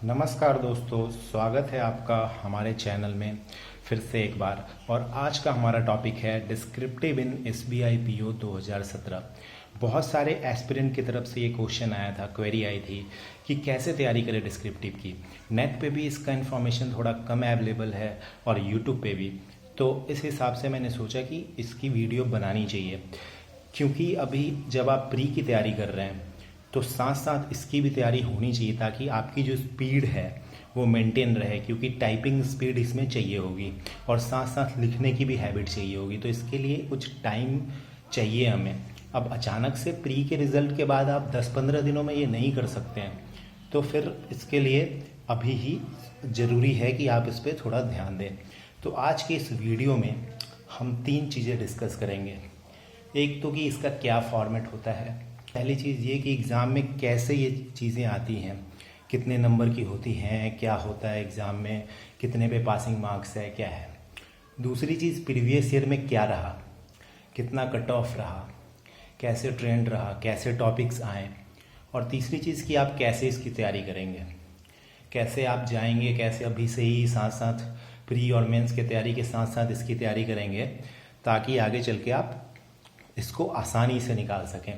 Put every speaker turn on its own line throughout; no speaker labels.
नमस्कार दोस्तों, स्वागत है आपका हमारे चैनल में फिर से एक बार। और आज का हमारा टॉपिक है डिस्क्रिप्टिव इन एसबीआई पीओ 2017। बहुत सारे एस्पिरेंट की तरफ से ये क्वेश्चन आया था, क्वेरी आई थी कि कैसे तैयारी करें डिस्क्रिप्टिव की। नेट पे भी इसका इन्फॉर्मेशन थोड़ा कम अवेलेबल है और यूट्यूब पे भी, तो इस हिसाब से मैंने सोचा कि इसकी वीडियो बनानी चाहिए। क्योंकि अभी जब आप प्री की तैयारी कर रहे हैं तो साथ साथ इसकी भी तैयारी होनी चाहिए, ताकि आपकी जो स्पीड है वो मेंटेन रहे, क्योंकि टाइपिंग स्पीड इसमें चाहिए होगी और साथ साथ लिखने की भी हैबिट चाहिए होगी। तो इसके लिए कुछ टाइम चाहिए हमें। अब अचानक से प्री के रिज़ल्ट के बाद आप 10-15 दिनों में ये नहीं कर सकते हैं, तो फिर इसके लिए अभी ही ज़रूरी है कि आप इस पर थोड़ा ध्यान दें। तो आज के इस वीडियो में हम 3 चीज़ें डिस्कस करेंगे। एक तो कि इसका क्या फॉर्मेट होता है, पहली चीज़ ये कि एग्ज़ाम में कैसे ये चीज़ें आती हैं, कितने नंबर की होती हैं, क्या होता है एग्ज़ाम में, कितने पे पासिंग मार्क्स है, क्या है। दूसरी चीज़ प्रीवियस ईयर में क्या रहा, कितना कट ऑफ रहा, कैसे ट्रेंड रहा, कैसे टॉपिक्स आए। और तीसरी चीज़ कि आप कैसे इसकी तैयारी करेंगे, कैसे आप जाएंगे, कैसे अभी से ही साथ साथ प्री और मेंस की तैयारी के साथ साथ इसकी तैयारी करेंगे, ताकि आगे चल के आप इसको आसानी से निकाल सकें।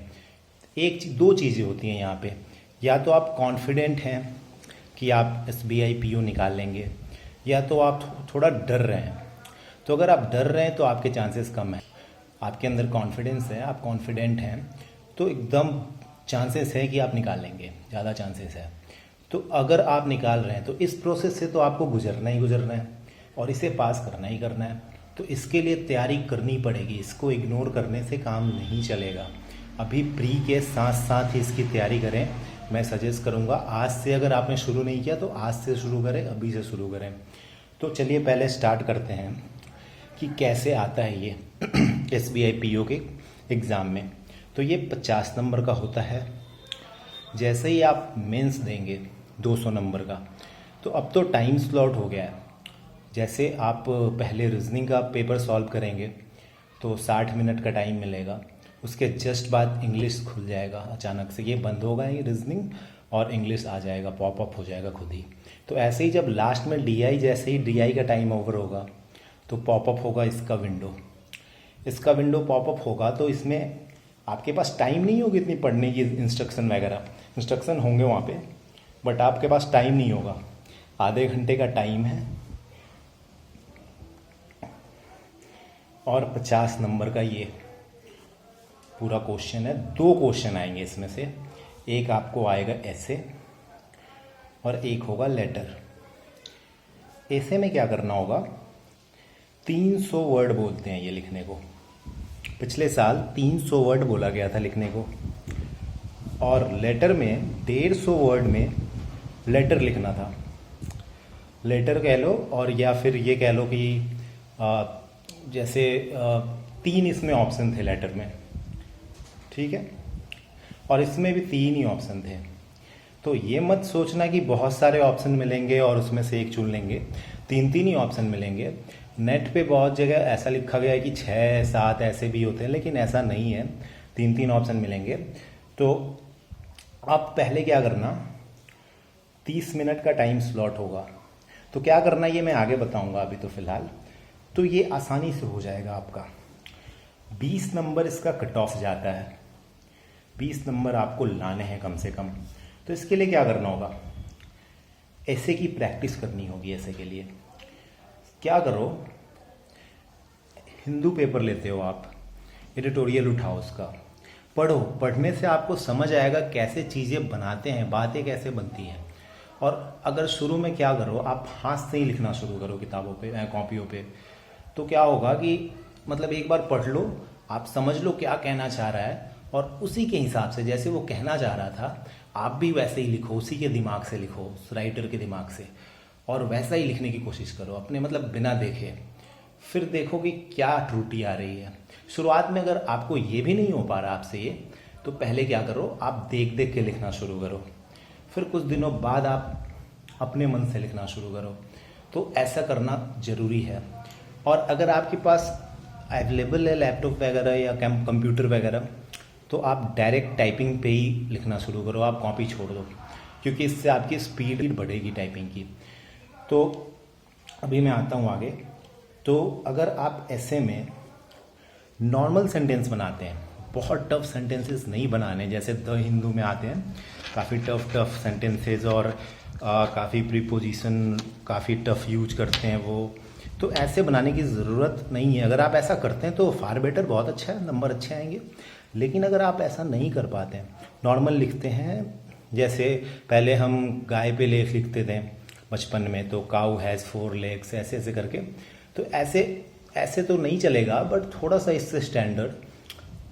दो चीज़ें होती हैं यहाँ पे, या तो आप कॉन्फिडेंट हैं कि आप एसबीआई पीओ निकाल लेंगे, या तो आप थोड़ा डर रहे हैं। तो अगर आप डर रहे हैं तो आपके चांसेस कम हैं। आपके अंदर कॉन्फिडेंस है, आप कॉन्फिडेंट हैं, तो एकदम चांसेस है कि आप निकाल लेंगे, ज़्यादा चांसेस है। तो अगर आप निकाल रहे हैं तो इस प्रोसेस से तो आपको गुजरना ही गुजरना है और इसे पास करना ही करना है। तो इसके लिए तैयारी करनी पड़ेगी, इसको इग्नोर करने से काम नहीं चलेगा। अभी प्री के साथ साथ ही इसकी तैयारी करें। मैं सजेस्ट करूंगा आज से, अगर आपने शुरू नहीं किया तो आज से शुरू करें, अभी से शुरू करें। तो चलिए पहले स्टार्ट करते हैं कि कैसे आता है ये एसबीआई पीओ के एग्ज़ाम में। तो ये 50 नंबर का होता है। जैसे ही आप मेंस देंगे 200 नंबर का, तो अब तो टाइम स्लॉट हो गया है। जैसे आप पहले रीजनिंग का पेपर सॉल्व करेंगे तो 60 मिनट का टाइम मिलेगा। उसके जस्ट बाद इंग्लिश खुल जाएगा, अचानक से ये बंद होगा ये रीजनिंग और इंग्लिश आ जाएगा, पॉपअप हो जाएगा खुद ही। तो ऐसे ही जब लास्ट में डीआई, जैसे ही डीआई का टाइम ओवर होगा तो पॉपअप होगा इसका विंडो पॉपअप होगा। तो इसमें आपके पास टाइम नहीं होगी इतनी पढ़ने की, इंस्ट्रक्शन वगैरह, इंस्ट्रक्शन होंगे वहाँ पे, बट आपके पास टाइम नहीं होगा। आधे घंटे का टाइम है और 50 नंबर का ये पूरा क्वेश्चन है। 2 क्वेश्चन आएंगे इसमें से, एक आपको आएगा ऐसे और एक होगा लेटर। ऐसे में क्या करना होगा, 300 वर्ड बोलते हैं ये लिखने को। पिछले साल 300 वर्ड बोला गया था लिखने को, और लेटर में 150 वर्ड में लेटर लिखना था। लेटर कह लो, और या फिर ये कह लो कि जैसे 3 इसमें ऑप्शन थे लेटर में, ठीक है, और इसमें भी 3 ही ऑप्शन थे। तो ये मत सोचना कि बहुत सारे ऑप्शन मिलेंगे और उसमें से एक चुन लेंगे, 3 ही ऑप्शन मिलेंगे। नेट पे बहुत जगह ऐसा लिखा गया है कि 6-7 ऐसे भी होते हैं, लेकिन ऐसा नहीं है, 3 ऑप्शन मिलेंगे। तो आप पहले क्या करना, 30 मिनट का टाइम स्लॉट होगा। तो क्या करना ये मैं आगे बताऊंगा, अभी तो फिलहाल तो ये आसानी से हो जाएगा आपका। 20 नंबर इसका कट ऑफ जाता है, 20 नंबर आपको लाने हैं कम से कम। तो इसके लिए क्या करना होगा, ऐसे की प्रैक्टिस करनी होगी। ऐसे के लिए क्या करो, हिंदू पेपर लेते हो आप, एडिटोरियल उठाओ, उसका पढ़ो। पढ़ने से आपको समझ आएगा कैसे चीज़ें बनाते हैं, बातें कैसे बनती हैं। और अगर शुरू में क्या करो, आप हाथ से ही लिखना शुरू करो किताबों पे, कॉपियों पे। तो क्या होगा कि मतलब एक बार पढ़ लो, आप समझ लो क्या कहना चाह रहा है, और उसी के हिसाब से जैसे वो कहना चाह रहा था आप भी वैसे ही लिखो, उसी के दिमाग से लिखो, उस राइटर के दिमाग से, और वैसा ही लिखने की कोशिश करो अपने, मतलब बिना देखे। फिर देखो कि क्या त्रुटि आ रही है। शुरुआत में अगर आपको ये भी नहीं हो पा रहा आपसे ये, तो पहले क्या करो, आप देख देख के लिखना शुरू करो। फिर कुछ दिनों बाद आप अपने मन से लिखना शुरू करो। तो ऐसा करना ज़रूरी है। और अगर आपके पास अवेलेबल है लैपटॉप वगैरह या कंप्यूटर वगैरह, तो आप डायरेक्ट टाइपिंग पे ही लिखना शुरू करो, आप कॉपी छोड़ दो। क्योंकि इससे आपकी स्पीड बढ़ेगी टाइपिंग की। तो अभी मैं आता हूँ आगे। तो अगर आप ऐसे में नॉर्मल सेंटेंस बनाते हैं, बहुत टफ सेंटेंसेस नहीं बनाने, जैसे द हिंदू में आते हैं काफ़ी टफ सेंटेंसेस और काफ़ी प्रीपोजिशन काफ़ी टफ यूज करते हैं वो, तो ऐसे बनाने की ज़रूरत नहीं है। अगर आप ऐसा करते हैं तो फार बेटर, बहुत अच्छा है, नंबर अच्छे आएंगे। लेकिन अगर आप ऐसा नहीं कर पाते हैं, नॉर्मल लिखते हैं, जैसे पहले हम गाय पे लेख लिखते थे बचपन में, तो काऊ हैज़ 4 legs, ऐसे ऐसे करके, तो ऐसे तो नहीं चलेगा, बट थोड़ा सा इससे स्टैंडर्ड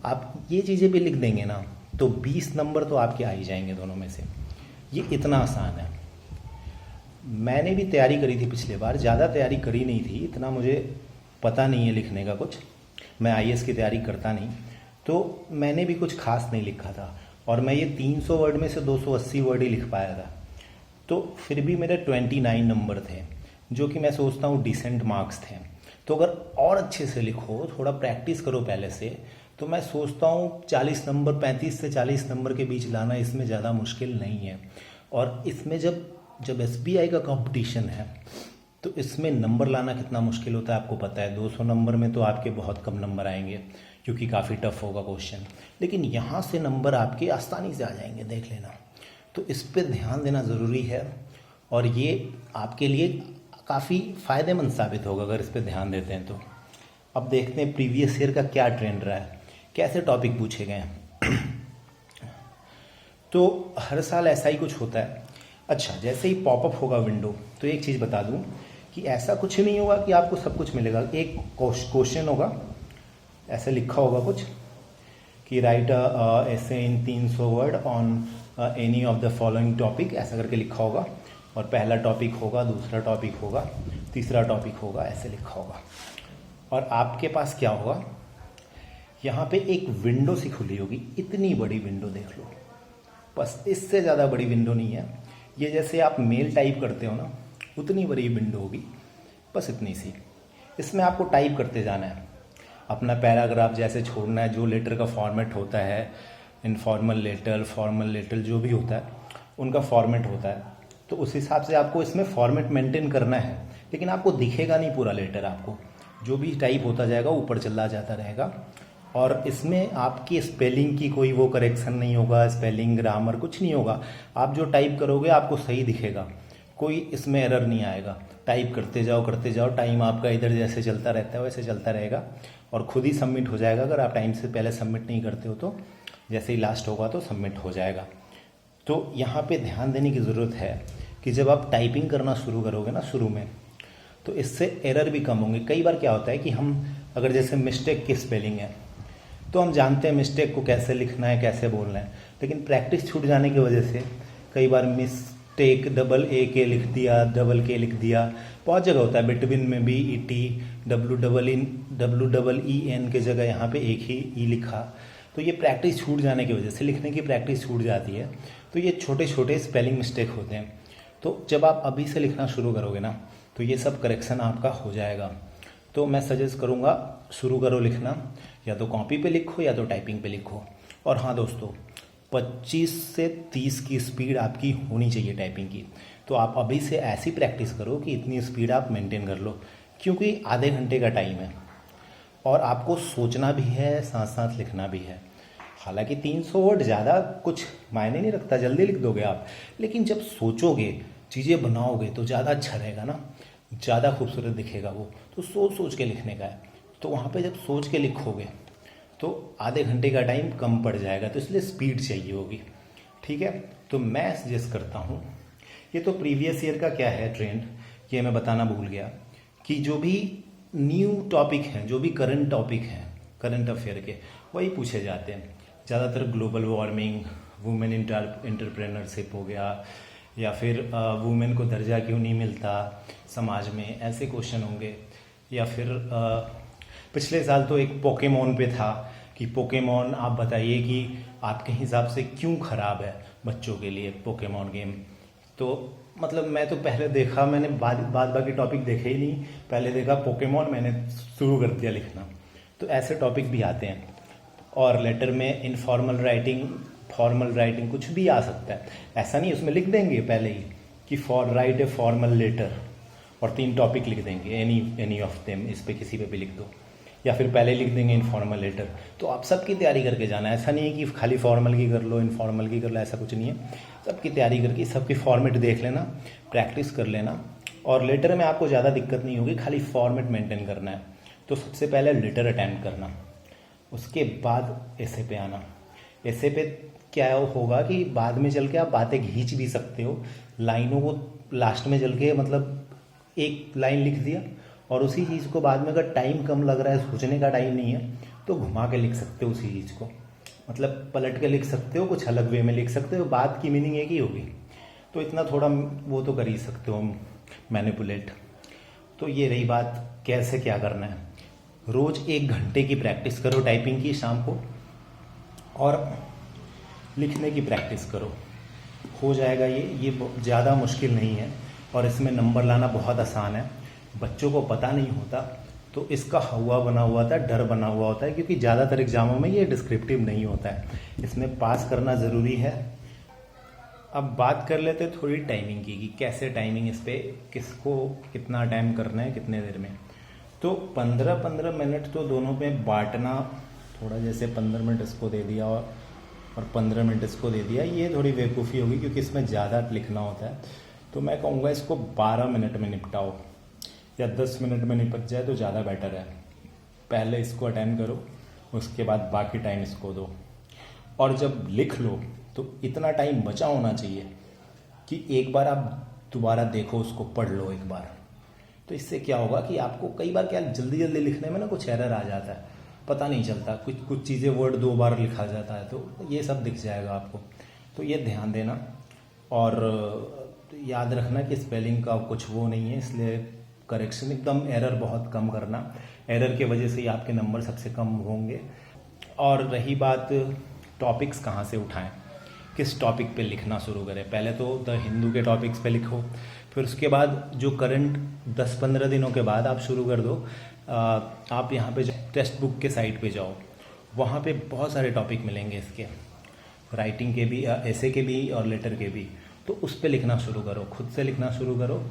आप ये चीज़ें भी लिख देंगे ना, तो 20 नंबर तो आपके आ ही जाएंगे दोनों में से। ये इतना आसान है। मैंने भी तैयारी करी थी पिछले बार, ज़्यादा तैयारी करी नहीं थी, इतना मुझे पता नहीं है लिखने का कुछ, मैं आईएएस की तैयारी करता नहीं, तो मैंने भी कुछ खास नहीं लिखा था, और मैं ये 300 वर्ड में से 280 वर्ड ही लिख पाया था। तो फिर भी मेरे 29 नंबर थे, जो कि मैं सोचता हूँ डिसेंट मार्क्स थे। तो अगर और अच्छे से लिखो, थोड़ा प्रैक्टिस करो पहले से, तो मैं सोचता हूँ 40 नंबर, 35 से 40 नंबर के बीच लाना इसमें ज़्यादा मुश्किल नहीं है। और इसमें जब एसबीआई का कंपटीशन है, तो इसमें नंबर लाना कितना मुश्किल होता है आपको पता है। 200 नंबर में तो आपके बहुत कम नंबर आएंगे, क्योंकि काफ़ी टफ होगा क्वेश्चन, लेकिन यहाँ से नंबर आपके आसानी से आ जाएंगे, देख लेना। तो इस पर ध्यान देना ज़रूरी है, और ये आपके लिए काफ़ी फ़ायदेमंद साबित होगा अगर इस पर ध्यान देते हैं तो। अब देखते हैं प्रीवियस ईयर का क्या ट्रेंड रहा है, कैसे टॉपिक पूछे गए हैं। तो हर साल ऐसा ही कुछ होता है। अच्छा, जैसे ही पॉपअप होगा विंडो, तो एक चीज़ बता दूं कि ऐसा कुछ नहीं होगा कि आपको सब कुछ मिलेगा। एक क्वेश्चन होगा, ऐसे लिखा होगा कुछ कि राइट ऐसे इन 300 word on any of the following topic, ऐसा करके लिखा होगा, और पहला टॉपिक होगा, दूसरा टॉपिक होगा, तीसरा टॉपिक होगा, ऐसे लिखा होगा। और आपके पास क्या होगा, यहाँ पे एक विंडो सी खुली होगी, इतनी बड़ी विंडो देख लो, बस इससे ज़्यादा बड़ी विंडो नहीं है। ये जैसे आप मेल टाइप करते हो ना, उतनी बड़ी विंडो होगी, बस इतनी सी। इसमें आपको टाइप करते जाना है, अपना पैराग्राफ जैसे छोड़ना है, जो लेटर का फॉर्मेट होता है, इनफॉर्मल लेटर, फॉर्मल लेटर, जो भी होता है उनका फॉर्मेट होता है, तो उस हिसाब से आपको इसमें फॉर्मेट मेंटेन करना है। लेकिन आपको दिखेगा नहीं पूरा लेटर, आपको जो भी टाइप होता जाएगा ऊपर चला जाता रहेगा, और इसमें आपकी स्पेलिंग की कोई वो करेक्शन नहीं होगा, स्पेलिंग ग्रामर कुछ नहीं होगा। आप जो टाइप करोगे आपको सही दिखेगा, कोई इसमें एरर नहीं आएगा। टाइप करते जाओ, टाइम आपका इधर जैसे चलता रहता है वैसे चलता रहेगा, और खुद ही सबमिट हो जाएगा। अगर आप टाइम से पहले सबमिट नहीं करते हो तो जैसे ही लास्ट होगा तो सबमिट हो जाएगा। तो यहाँ पे ध्यान देने की ज़रूरत है कि जब आप टाइपिंग करना शुरू करोगे ना शुरू में, तो इससे एरर भी कम होंगे। कई बार क्या होता है कि हम अगर जैसे मिस्टेक की स्पेलिंग है, तो हम जानते हैं मिस्टेक को कैसे लिखना है, कैसे बोलना है, लेकिन प्रैक्टिस छूट जाने की वजह से कई बार मिस्टेक डबल ए के लिख दिया, डबल के लिख दिया, बहुत जगह होता है। बिटवीन में भी E T, W double E N के जगह यहाँ पे एक ही ई लिखा, तो ये प्रैक्टिस छूट जाने की वजह से, लिखने की प्रैक्टिस छूट जाती है, तो ये छोटे छोटे स्पेलिंग मिस्टेक होते हैं। तो जब आप अभी से लिखना शुरू करोगे ना, तो ये सब करेक्शन आपका हो जाएगा। तो मैं सजेस्ट करूँगा, शुरू करो लिखना, या तो कॉपी पे लिखो या तो टाइपिंग पे लिखो। और हाँ दोस्तों, 25 से 30 की स्पीड आपकी होनी चाहिए टाइपिंग की। तो आप अभी से ऐसी प्रैक्टिस करो कि इतनी स्पीड आप मेंटेन कर लो, क्योंकि आधे घंटे का टाइम है और आपको सोचना भी है, साथ साथ लिखना भी है। हालांकि 300 वर्ड ज़्यादा कुछ मायने नहीं रखता, जल्दी लिख दोगे आप, लेकिन जब सोचोगे, चीज़ें बनाओगे तो ज़्यादा अच्छा रहेगा ना, ज़्यादा खूबसूरत दिखेगा वो। तो सोच सोच के लिखने का है, तो वहाँ पे जब सोच के लिखोगे तो आधे घंटे का टाइम कम पड़ जाएगा, तो इसलिए स्पीड चाहिए होगी। ठीक है, तो मैं सजेस्ट करता हूँ, ये तो प्रीवियस ईयर का क्या है ट्रेंड, ये मैं बताना भूल गया, कि जो भी न्यू टॉपिक हैं, जो भी करंट टॉपिक हैं, करंट अफेयर के, वही पूछे जाते हैं ज़्यादातर। ग्लोबल वार्मिंग, वुमेन एंटरप्रेन्योरशिप हो गया, या फिर वुमेन को दर्जा क्यों नहीं मिलता समाज में, ऐसे क्वेश्चन होंगे। या फिर पिछले साल तो एक पोकेमॉन पे था कि पोकेमॉन आप बताइए कि आपके हिसाब से क्यों ख़राब है बच्चों के लिए पोकेमॉन गेम। तो मतलब मैं तो पहले देखा, मैंने बाद बाकी टॉपिक देखे ही नहीं, पहले देखा पोकेमॉन, मैंने शुरू कर दिया लिखना। तो ऐसे टॉपिक भी आते हैं। और लेटर में इनफॉर्मल राइटिंग फॉर्मल राइटिंग कुछ भी आ सकता है, ऐसा नहीं उसमें लिख देंगे पहले ही कि for write a formal letter और 3 टॉपिक लिख देंगे, एनी ऑफ देम, इस पे किसी पे भी लिख दो, या फिर पहले लिख देंगे इनफॉर्मल लेटर। तो आप सबकी तैयारी करके जाना है, ऐसा नहीं है कि खाली फॉर्मल की कर लो इनफॉर्मल की कर लो, ऐसा कुछ नहीं है। सबकी तैयारी करके सबकी फॉर्मेट देख लेना, प्रैक्टिस कर लेना, और लेटर में आपको ज़्यादा दिक्कत नहीं होगी, खाली फॉर्मेट मेंटेन करना है। तो सबसे पहले लेटर अटेम्प्ट करना, उसके बाद ऐसे पे आना। ऐसे पे क्या होगा कि बाद में चल के आप बातें खींच भी सकते हो, लाइनों को लास्ट में चल के, मतलब एक लाइन लिख दिया और उसी चीज़ को बाद में अगर टाइम कम लग रहा है, सोचने का टाइम नहीं है, तो घुमा के लिख सकते हो उसी चीज़ को, मतलब पलट के लिख सकते हो, कुछ अलग वे में लिख सकते हो, बात की मीनिंग एक ही होगी। तो इतना थोड़ा वो तो कर ही सकते हो मैनिपुलेट। तो ये रही बात कैसे क्या करना है। रोज़ 1 घंटे की प्रैक्टिस करो टाइपिंग की शाम को, और लिखने की प्रैक्टिस करो, हो जाएगा ये ज़्यादा मुश्किल नहीं है, और इसमें नंबर लाना बहुत आसान है। बच्चों को पता नहीं होता तो इसका हवा बना हुआ था, डर बना हुआ होता है, क्योंकि ज़्यादातर एग्जामों में ये डिस्क्रिप्टिव नहीं होता है, इसमें पास करना ज़रूरी है। अब बात कर लेते हैं थोड़ी टाइमिंग की, कि कैसे टाइमिंग इस पर किसको कितना टाइम करना है कितने देर में। तो 15-15 मिनट तो दोनों पे बांटना, थोड़ा जैसे 15 मिनट इसको दे दिया और 15 मिनट इसको दे दिया, ये थोड़ी बेवकूफ़ी होगी क्योंकि इसमें ज़्यादा लिखना होता है। तो मैं कहूँगा इसको 12 मिनट में निपटाओ, या 10 मिनट में निपट जाए तो ज़्यादा बेटर है। पहले इसको अटेम्प्ट करो, उसके बाद बाकी टाइम इसको दो, और जब लिख लो तो इतना टाइम बचा होना चाहिए कि एक बार आप दोबारा देखो, उसको पढ़ लो एक बार। तो इससे क्या होगा कि आपको कई बार क्या जल्दी जल्दी लिखने में ना कुछ एरर आ जाता है, पता नहीं चलता, कुछ चीज़ें वर्ड 2 बार लिखा जाता है, तो ये सब दिख जाएगा आपको। तो ये ध्यान देना, और याद रखना कि स्पेलिंग का कुछ वो नहीं है, इसलिए करेक्शन एकदम एरर बहुत कम करना, एरर के वजह से ही आपके नंबर सबसे कम होंगे। और रही बात टॉपिक्स कहाँ से उठाएं, किस टॉपिक पे लिखना शुरू करें। पहले तो द हिंदू के टॉपिक्स पे लिखो, फिर उसके बाद जो करंट 10-15 दिनों के बाद आप शुरू कर दो। आप यहाँ पे टेक्स्ट बुक के साइट पे जाओ, वहाँ पे बहुत सारे टॉपिक मिलेंगे इसके, राइटिंग के भी, ऐसे के भी और लेटर के भी। तो उस पे लिखना शुरू करो, खुद से लिखना शुरू करो,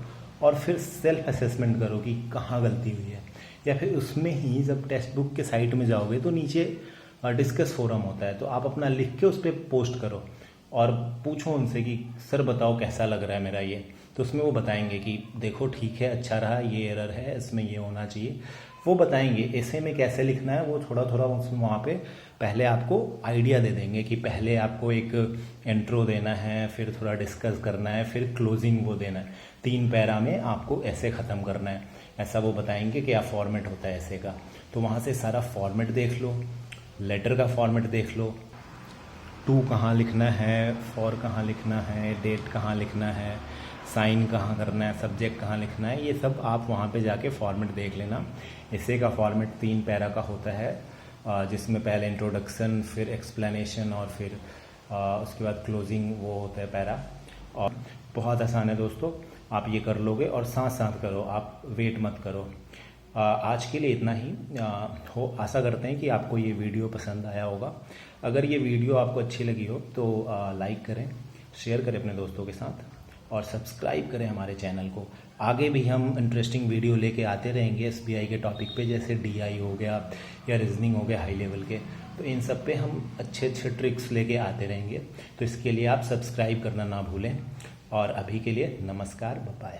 और फिर सेल्फ असेसमेंट करो कि कहाँ गलती हुई है। या फिर उसमें ही जब टेक्स्ट बुक के साइट में जाओगे तो नीचे डिस्कस फोरम होता है, तो आप अपना लिख के उस पर पोस्ट करो और पूछो उनसे कि सर बताओ कैसा लग रहा है मेरा ये। तो उसमें वो बताएंगे कि देखो ठीक है, अच्छा रहा, ये एरर है, इसमें ये होना चाहिए, वो बताएंगे। ऐसे में कैसे लिखना है वो थोड़ा थोड़ा वहाँ पे पहले आपको आइडिया दे देंगे कि पहले आपको एक इंट्रो देना है, फिर थोड़ा डिस्कस करना है, फिर क्लोजिंग वो देना है, 3 पैरा में आपको ऐसे ख़त्म करना है, ऐसा वो बताएंगे क्या फॉर्मेट होता है ऐसे का। तो वहाँ से सारा फॉर्मेट देख लो, लेटर का फॉर्मेट देख लो, टू कहाँ लिखना है, फॉर कहाँ लिखना है, डेट कहाँ लिखना है, साइन कहाँ करना है, सब्जेक्ट कहाँ लिखना है, ये सब आप वहाँ पे जाके फॉर्मेट देख लेना। ऐसे का फॉर्मेट 3 पैरा का होता है, जिसमें पहले इंट्रोडक्शन, फिर एक्सप्लेनेशन, और फिर उसके बाद क्लोजिंग वो होता है पैरा। और बहुत आसान है दोस्तों, आप ये कर लोगे, और साथ साथ करो, आप वेट मत करो। आज के लिए इतना ही हो। आशा करते हैं कि आपको ये वीडियो पसंद आया होगा। अगर ये वीडियो आपको अच्छी लगी हो तो लाइक करें, शेयर करें अपने दोस्तों के साथ, और सब्सक्राइब करें हमारे चैनल को। आगे भी हम इंटरेस्टिंग वीडियो लेके आते रहेंगे एसबीआई के टॉपिक पे, जैसे डीआई हो गया या रीजनिंग हो गया हाई लेवल के। तो इन सब पे हम अच्छे अच्छे ट्रिक्स लेके आते रहेंगे। तो इसके लिए आप सब्सक्राइब करना ना भूलें। और अभी के लिए नमस्कार, बाय।